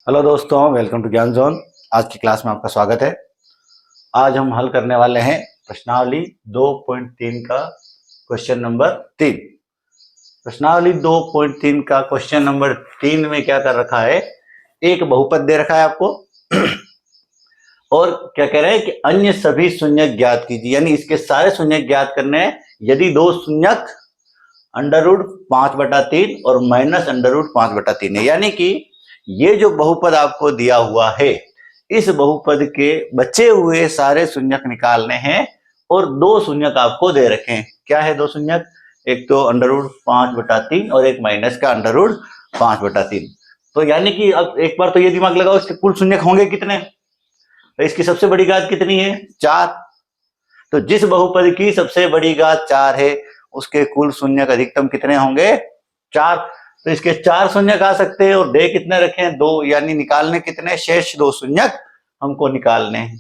Hello दोस्तों, welcome to ज्ञान zone. आज की क्लास में आपका स्वागत है। आज हम हल करने वाले हैं प्रश्नावली 2.3 का क्वेश्चन नंबर 3। प्रश्नावली 2.3 का क्वेश्चन नंबर 3 में क्या कर रखा है, एक बहुपद दे रखा है आपको और क्या कह रहे हैं कि अन्य सभी शून्यक ज्ञात कीजिए, यानी इसके सारे शून्यक ज्ञात करने हैं यदि दो शून्यक √5/3 और -√5/3 है। यानी कि ये जो बहुपद आपको दिया हुआ है, इस बहुपद के बचे हुए सारे शून्यक निकालने हैं और दो शून्यक आपको दे रखे हैं। क्या है दो शून्यक? एक तो √5/3 और एक माइनस का √5/3। तो यानी कि अब एक बार तो ये दिमाग लगाओ, इसके कुल शून्यक होंगे कितने? तो इसकी सबसे बड़ी घात कितनी है? 4। तो जिस बहुपद की सबसे बड़ी घात 4 है उसके कुल शून्यक अधिकतम कितने होंगे? 4। तो इसके 4 शून्यक आ सकते हैं और दे कितने रखे हैं? 2। यानी निकालने कितने? शेष 2 शून्यक हमको निकालने हैं।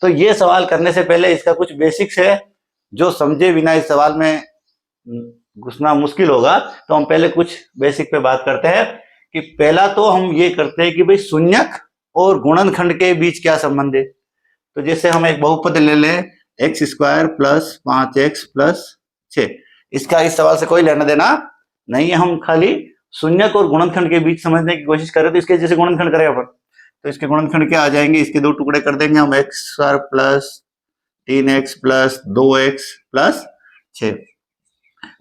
तो ये सवाल करने से पहले इसका कुछ बेसिक्स है, जो समझे बिना इस सवाल में घुसना मुश्किल होगा। तो हम पहले कुछ बेसिक पे बात करते हैं कि पहला तो हम ये करते हैं कि भाई शून्यक और गुणनखंड के बीच क्या संबंध है। तो जैसे हम एक बहुपद ले लें x² + 5x + 6, इसका इस सवाल से कोई लेना देना नहीं है, हम खाली शून्यक और गुणनखंड के बीच समझने की कोशिश करें। तो इसके जैसे गुणनखंड करें अपन, तो इसके गुणनखंड क्या आ जाएंगे? इसके दो टुकड़े कर देंगे हम, x² + 3x + 2x + 6।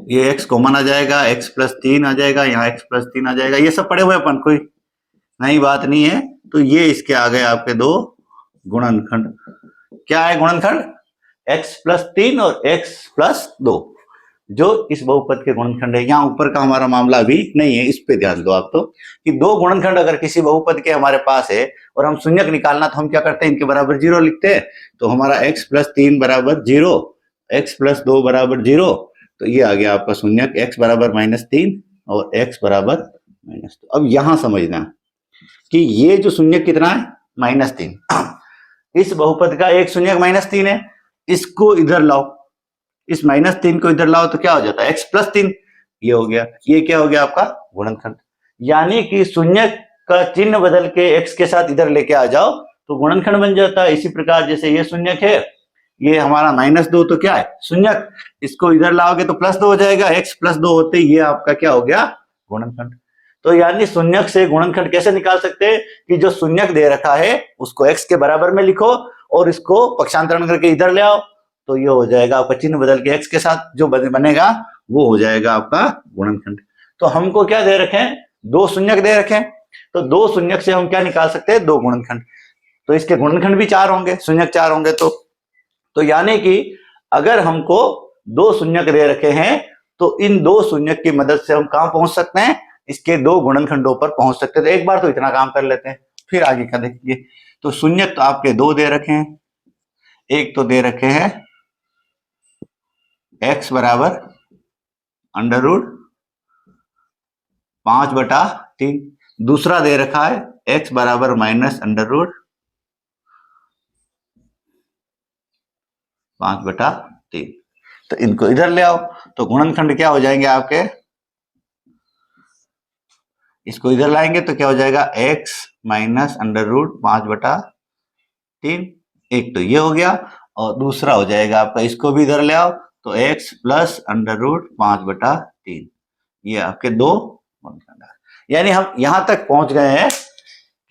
ये x कॉमन आ जाएगा, x + 3 आ जाएगा, यहाँ x + 3 आ जाएगा। ये सब पढ़े हुए अपन, कोई नई बात नहीं है। तो ये इसके आ गए आपके दो गुणनखंड। क्या है गुणनखंड? x + 3 और x + 2, जो इस बहुपद के गुणनखंड है। यहाँ ऊपर का हमारा मामला अभी नहीं है, इस पे ध्यान दो आप। तो कि दो गुणनखंड अगर किसी बहुपद के हमारे पास है और हम शून्यक निकालना, तो हम क्या करते हैं? इनके बराबर 0 लिखते हैं। तो हमारा x + 3 = 0, x + 2 = 0। तो ये आ गया आपका शून्यक, x = -3 और x = -2। अब यहां समझना कि ये जो शून्यक कितना है? -3। इस बहुपद का एक शून्यक -3 है, इसको इधर लाओ, इस -3 को इधर लाओ तो क्या हो जाता है? x + 3। ये हो गया, ये क्या हो गया आपका? गुणनखंड। यानी कि शून्यक का चिन्ह बदल के x के साथ इधर लेके आ जाओ तो गुणनखंड बन जाता है। इसी प्रकार जैसे ये शून्यक है, ये हमारा -2, तो क्या है? शून्यक। इसको इधर लाओगे तो +2 हो जाएगा, x + 2 होते ये आपका क्या हो गया? गुणनखंड। तो यानी शून्यक से गुणनखंड कैसे निकाल सकते हैं कि जो शून्यक दे रखा है उसको x के बराबर में लिखो और इसको पक्षांतरण करके इधर ले आओ, तो ये हो जाएगा आपका चिन्ह बदल के x के साथ जो बनेगा वो हो जाएगा आपका गुणनखंड। तो हमको क्या दे रखे हैं? दो शून्यक दे रखे हैं। तो दो शून्यक से हम क्या निकाल सकते हैं? दो गुणनखंड। तो इसके गुणनखंड भी 4 होंगे, शून्यक 4 होंगे। तो यानी कि अगर हमको दो शून्यक दे रखे हैं तो इन दो शून्यक की मदद से हम कहां पहुंच सकते हैं? इसके दो गुणनखंडों पर पहुंच सकते हैं। तो एक बार तो इतना काम कर लेते हैं, फिर आगे का देखिए। तो शून्यक तो आपके दो दे रखे हैं। एक तो दे रखे हैं x = √5/3, दूसरा दे रखा है x = -√5/3। तो इनको इधर ले आओ तो गुणनखंड क्या हो जाएंगे आपके? इसको इधर लाएंगे तो क्या हो जाएगा? x - √5/3। एक तो ये हो गया और दूसरा हो जाएगा आपका, इसको भी इधर ले आओ तो x + √5/3। ये आपके दो गुणनखंड। यानी हम यहां तक पहुंच गए हैं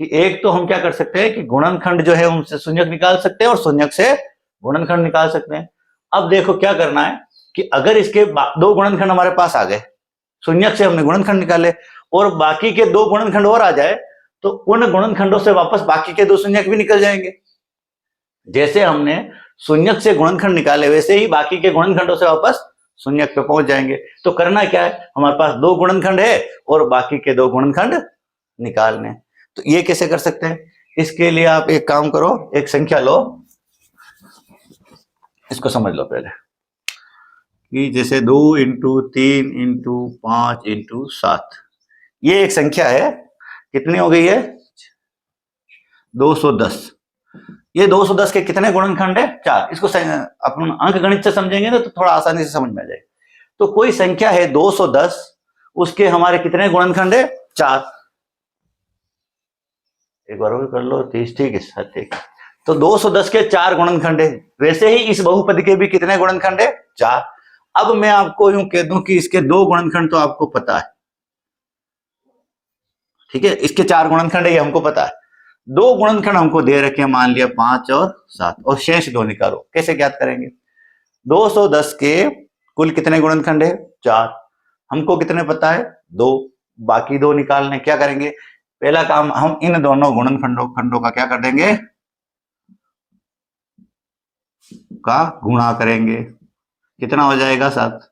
कि एक तो हम क्या कर सकते हैं कि गुणनखंड जो है उनसे शून्यक निकाल सकते हैं और शून्यक से गुणनखंड निकाल सकते हैं। अब देखो क्या करना है कि अगर इसके दो गुणनखंड हमारे पास आ गए, शून्यक से हमने गुणनखंड निकाले और बाकी के दो गुणनखंड और आ जाए, तो उन गुणनखंडों से वापस बाकी के दो शून्यक भी निकल जाएंगे। जैसे हमने शून्यक से गुणनखंड निकाले वैसे ही बाकी के गुणनखंडों से वापस शून्यक पे पहुंच जाएंगे। तो करना क्या है? हमारे पास दो गुणनखंड है और बाकी के दो गुणनखंड निकालने। तो ये कैसे कर सकते हैं? इसके लिए आप एक काम करो, एक संख्या लो, इसको समझ लो पहले कि जैसे 2 × 3 × 5 × 7, ये एक संख्या है। कितनी हो गई है? 210। ये 210 के कितने गुणनखंड है? 4। इसको अपन अंक गणित से समझेंगे ना तो थोड़ा आसानी से समझ में आ जाएगा। तो कोई संख्या है 210, उसके हमारे कितने गुणनखंड है? 4। एक बार और कर लो, 30, ठीक है, ठीक। तो 210 के 4 गुणनखंड है। वैसे ही इस बहुपद के भी कितने गुणनखंड है? 4। अब मैं आपको यूं कह दूं कि इसके 2 गुणनखंड तो आपको पता है, ठीक है, इसके 4 गुणनखंड है ये हमको पता है। 2 गुणनखंड हमको दे रखे हैं, मान लिया 5 और 7, और शेष 2 निकालो। कैसे ज्ञात करेंगे? 210 के कुल कितने गुणनखंड है? 4। हमको कितने पता है? 2। बाकी 2 निकालने। क्या करेंगे? पहला काम, हम इन दोनों गुणनखंडों का क्या कर देंगे? का गुणा करेंगे। कितना हो जाएगा? 7।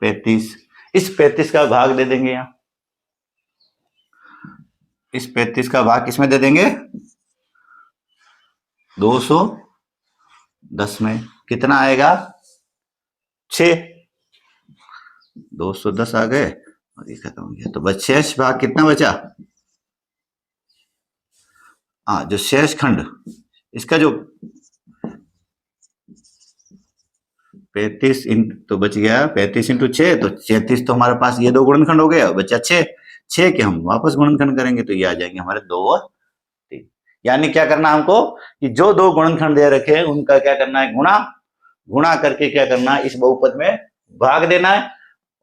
35। इस 35 का भाग दे देंगे यहां। इस 35 का भाग किसमें दे देंगे? 210 में। कितना आएगा? 6। 210 आ गए और ये खत्म हो गया, तो बस शेष भाग कितना बचा? हाँ, जो शेष खंड, इसका जो 35 तो बच गया 35 इंटू 6, तो 36 तो हमारे पास ये 2 गुणनखंड हो गए, बचा 6। 6 के हम वापस गुणनखंड करेंगे तो ये आ जाएंगे हमारे 2 और 3। यानी क्या करना हमको कि जो 2 गुणनखंड दे रखे हैं उनका क्या करना है? गुणा करके क्या करना है? इस बहुपद में भाग देना है,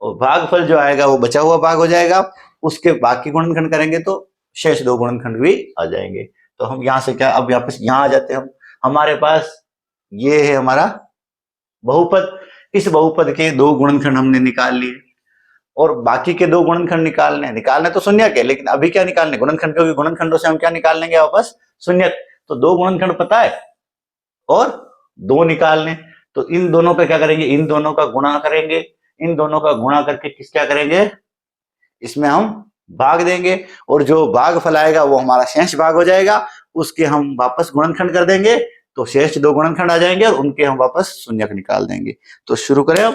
और भागफल जो आएगा वो बचा हुआ भाग हो जाएगा। उसके बाकी गुणनखंड करेंगे तो शेष 2 गुणनखंड भी आ जाएंगे। तो हम यहां से क्या, अब वापस यहां आ जाते हैं हम। हमारे पास ये है हमारा बहुपद। इस बहुपद के 2 गुणनखंड हमने निकाल लिए, और बाकी के 2 गुणनखंड निकालने तो शून्य के, लेकिन अभी क्या निकालने? गुणनखंड, क्योंकि गुणनखंडों से हम क्या निकाल लेंगे वापस? शून्य। तो 2 गुणनखंड पता है और 2 निकालने। तो इन दोनों पे क्या करेंगे? इन दोनों का गुणा करेंगे। इन दोनों का गुणा करके किस क्या करेंगे? इसमें हम भाग देंगे, और जो भागफल आएगा वो हमारा शेष भाग हो जाएगा। उसके हम वापस गुणनखंड कर देंगे, तो शेष 2 गुणनखंड आ जाएंगे, और उनके हम वापस शून्यक निकाल देंगे। तो शुरू करें अब।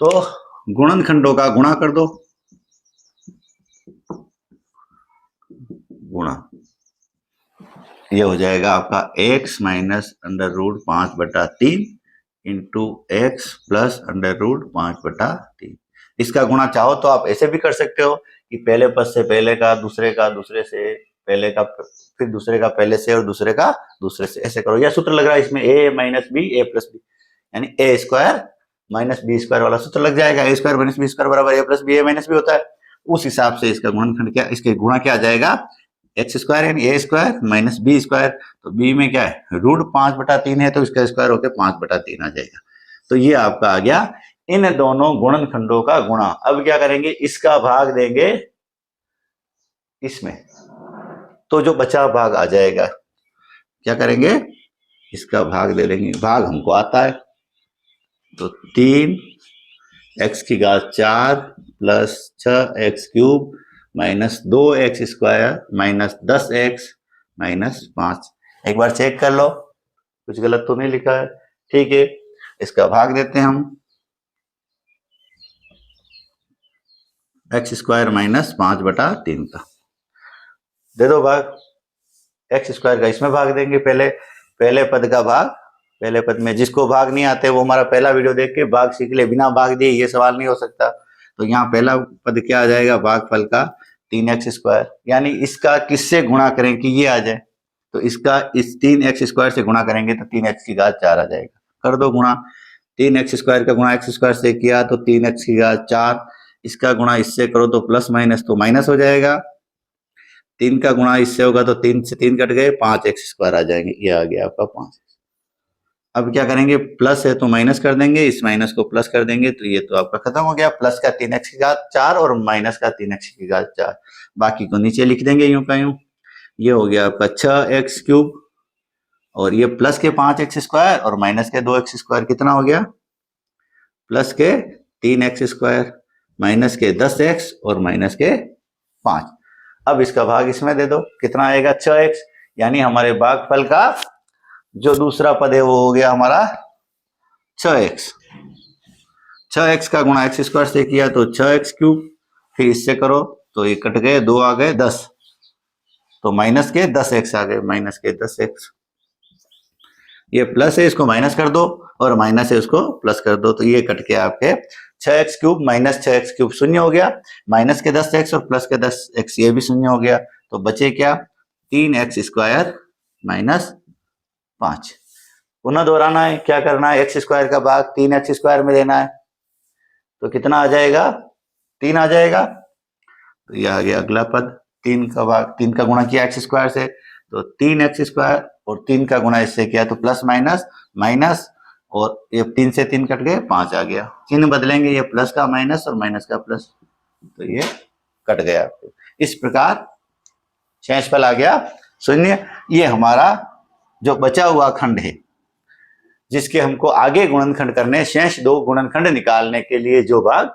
तो गुणनखंडों का गुणा कर दो। गुणा, ये हो जाएगा आपका x minus under root 5/3 into x plus under root 5/3। इसका गुणा चाहो तो आप ऐसे भी कर सकते हो कि पहले पद से पहले का, दूसरे का दूसरे से, पहले का फिर दूसरे का पहले से, और दूसरे का दूसरे से, ऐसे करो। यह सूत्र लग रहा है इसमें a minus b a plus b, यानी a square minus b square वाला सूत्र लग जाएगा। a square minus b square बराबर a plus b, a minus b होता है। उस हिसाब से इसका गुणनखंड क्या, इसके गुणा क्या आ जाएगा? एक्स स्क्वायर यानी a square minus b square. तो b में क्या है? रूट 5/3 है, तो इसका स्क्वायर होकर 5/3 आ जाएगा। तो ये आपका आ गया इन दोनों गुणनखंडों का गुणा। अब क्या करेंगे? इसका भाग देंगे इसमें, तो जो बचा भाग आ जाएगा। क्या करेंगे? इसका भाग ले लेंगे। भाग हमको आता है, तो 3x की घात 4 plus 6x³ minus 2x square minus 10x minus 5। एक बार चेक कर लो, कुछ गलत तो नहीं लिखा है? ठीक है, इसका भाग देते हैं हम। x स्क्वायर माइनस 5/3 का दे दो भाग। x स्क्वायर का इसमें भाग देंगे, पहले पद का भाग। पहले पद में जिसको भाग नहीं आते वो हमारा पहला वीडियो देख के भाग सीख ले। बिना भाग दिए ये सवाल नहीं हो सकता। तो यहाँ पहला पद क्या आ जाएगा? भागफल का 3x स्क्वायर, यानी इसका किससे गुणा करें कि ये आ जाए? तो इसका इस 3x स्क्वायर से गुणा करेंगे तो 3x की घात 4 आ जाएगा। कर दो गुणा। 3x स्क्वायर का गुणा x स्क्वायर से किया तो 3x की घात 4। इसका गुणा इससे करो तो प्लस माइनस तो माइनस हो जाएगा। 3 का गुणा इससे होगा तो 3 से 3 कट गए, 5x स्क्वायर आ जाएंगे। ये आ गया आपका 5। अब क्या करेंगे? प्लस है तो माइनस कर देंगे, इस माइनस को प्लस कर देंगे, तो ये तो आपका खत्म हो गया। प्लस का 3x की घात 4 और माइनस का 3x की घात 4। बाकी को नीचे लिख देंगे यूं का यूं। ये हो गया आपका 6x³ और ये प्लस के 5x स्क्वायर और माइनस के 2x स्क्वायर कितना हो गया? प्लस के 3x स्क्वायर माइनस के 10x और माइनस के 5। अब इसका भाग इसमें दे दो, कितना आएगा? 6x, यानी हमारे भागफल का जो दूसरा पद है वो हो गया हमारा 6x। 6x का गुणा x स्क्वायर से किया तो 6x³, फिर इससे करो तो ये कट गए, 2 आ गए 10, तो माइनस के 10x आ गए, माइनस के 10x। ये प्लस है, इसको माइनस कर दो, और माइनस है उसको प्लस कर दो, तो ये कट के आपके 6x³ माइनस 6x³ शून्य हो गया, माइनस के 10x और प्लस के 10x ये भी शून्य हो गया, तो बचे क्या 3x² माइनस 5। पुनः दोहराना है, क्या करना है, x² का भाग 3x² में लेना है, तो कितना आ जाएगा 3 आ जाएगा। तो ये आ गया अगला पद, 3 का भाग 3 का गुणा किया x² से तो 3x² और 3 का गुणा इससे किया तो प्लस माइनस माइनस, और ये 3 से 3 कट गए 5 आ गया, चिन्ह बदलेंगे, ये प्लस का माइनस और माइनस का प्लस, तो ये कट गया। इस प्रकार शेषफल आ गया 0। ये हमारा जो बचा हुआ खंड है जिसके हमको आगे गुणनखंड करने, शेष 2 गुणनखंड निकालने के लिए जो भाग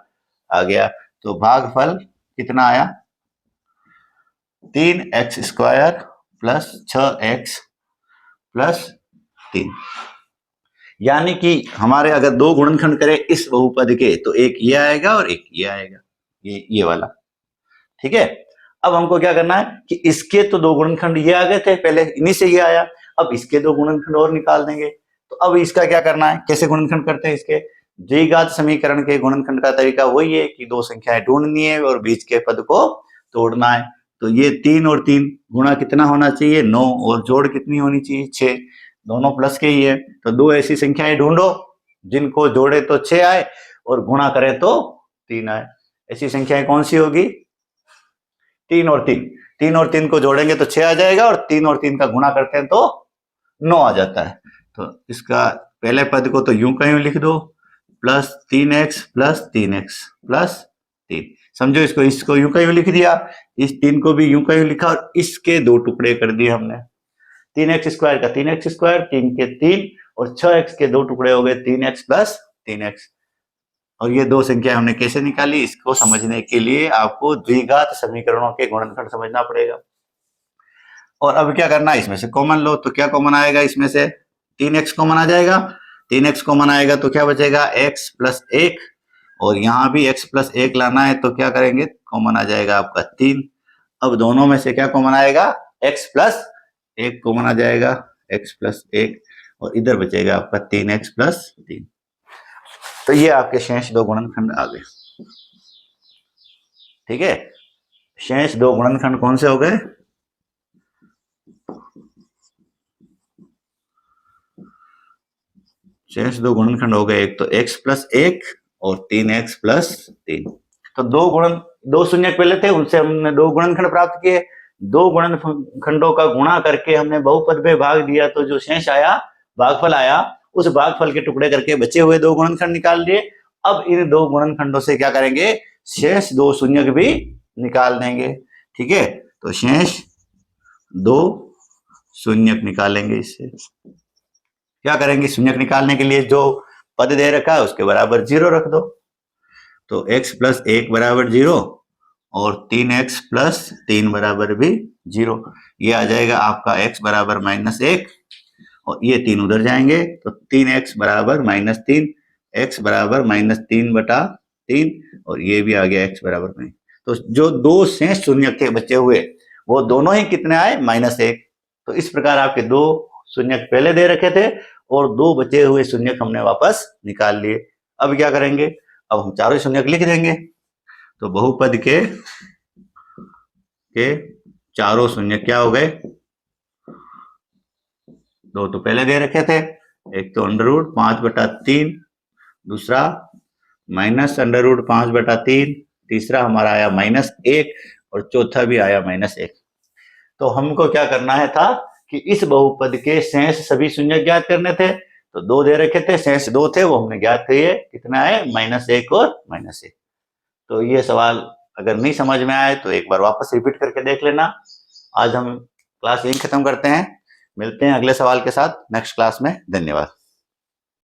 आ गया, तो भागफल कितना आया 3x² प्लस 6x प्लस 3। यानी कि हमारे अगर 2 गुणनखंड करें इस बहुपद के तो एक ये आएगा और एक ये आएगा, ये वाला, ठीक है। अब हमको क्या करना है कि इसके तो 2 गुणनखंड ये आ गए थे, पहले इन्हीं से ये आया, अब इसके 2 गुणनखंड और निकाल देंगे। तो अब इसका क्या करना है, कैसे गुणनखंड करते हैं इसके, द्विघात समीकरण के गुणनखंड का तरीका वही है कि 2 संख्याएं ढूंढनी है और बीच के पद को तोड़ना है। तो ये 3 और 3 गुणा कितना होना चाहिए 9, और जोड़ कितनी होनी चाहिए 6, दोनों प्लस के ही है। तो 2 ऐसी संख्याएं ढूंढो जिनको जोड़े तो 6 आए और गुणा करें तो 3 आए। ऐसी संख्याएं कौन सी होगी 3 और 3, 3 और 3 को जोड़ेंगे तो 6 आ जाएगा और 3 और 3 का गुणा करते हैं तो 9 आ जाता है। तो इसका पहले पद को तो यूं का यूं लिख दो, plus 3x plus 3x plus 3, समझो इसको यूं का यूं लिख दिया, इस 3 को भी यूं का यूं लिखा और इसके 2 टुकड़े कर दिए हमने, 3x² का 3x², 3 के 3 और 6x के 2 टुकड़े हो गए 3x प्लस 3x। और ये 2 संख्या हमने कैसे निकाली, इसको समझने के लिए आपको द्विघात समीकरणों के गुणनखंड समझना पड़ेगा। और अब क्या करना है, इसमें से कॉमन लो, तो क्या कॉमन आएगा, इसमें से 3x कॉमन आ जाएगा, 3x कॉमन आएगा तो क्या बचेगा x प्लस 1, और यहाँ भी x प्लस 1 लाना है तो क्या करेंगे, कॉमन आ जाएगा आपका 3। अब दोनों में से क्या कॉमन आएगा, x प्लस 1 कॉमन आ जाएगा, x प्लस 1, और इधर बचेगा आपका 3x प्लस 3। तो ये आपके शेष 2 गुणनखंड आ गए, ठीक है। शेष 2 गुणनखंड कौन से हो गए, शेष 2 गुणनखंड हो गए, एक तो x प्लस 1 और 3x प्लस 3। तो 2 शून्य पहले थे, उनसे हमने 2 गुणनखंड प्राप्त किए, 2 गुणनखंडों का गुणा करके हमने बहुपद में भाग दिया, तो जो शेष आया भागफल आया, उस भागफल के टुकड़े करके बचे हुए 2 गुणनखंड निकाल लिए। अब इन 2 गुणनखंडों से क्या करेंगे, शेष 2 शून्यक भी निकाल देंगे, ठीक है। तो शेष 2 शून्यक निकालेंगे, इससे क्या करेंगे, शून्यक निकालने के लिए जो पद दे रखा है उसके बराबर 0 रख दो, तो x प्लस 1 बराबर 0 और 3x प्लस 3 बराबर भी 0, ये आ जाएगा आपका x बराबर -1 और ये 3 उधर जाएंगे, तो 3x बराबर -3, x बराबर -3/3, और ये भी आ गया x बराबर नहीं। तो जो 2 शेष शून्यक थे बचे हुए वो दोनों ही कितने आए -1। तो इस प्रकार आपके 2 शून्यक पहले दे रखे थे और 2 बचे हुए शून्यक हमने वापस निकाल लिए। अब क्या करेंगे, अब हम चारों शून्यक लिख देंगे, तो बहुपद के चारों शून्यक क्या हो गए, 2 तो पहले दे रखे थे, एक तो √5/3, दूसरा -√5/3, तीसरा हमारा आया -1 और चौथा भी आया -1। तो हमको क्या करना है था कि इस बहुपद के शेष सभी शून्य ज्ञात करने थे, तो 2 दे रखे थे, शेष 2 थे वो हमने ज्ञात किए, कितना है -1 और -1। तो ये सवाल अगर नहीं समझ में आए तो एक बार वापस रिपीट करके देख लेना। आज हम क्लास यहीं खत्म करते हैं, मिलते हैं अगले सवाल के साथ नेक्स्ट क्लास में। धन्यवाद।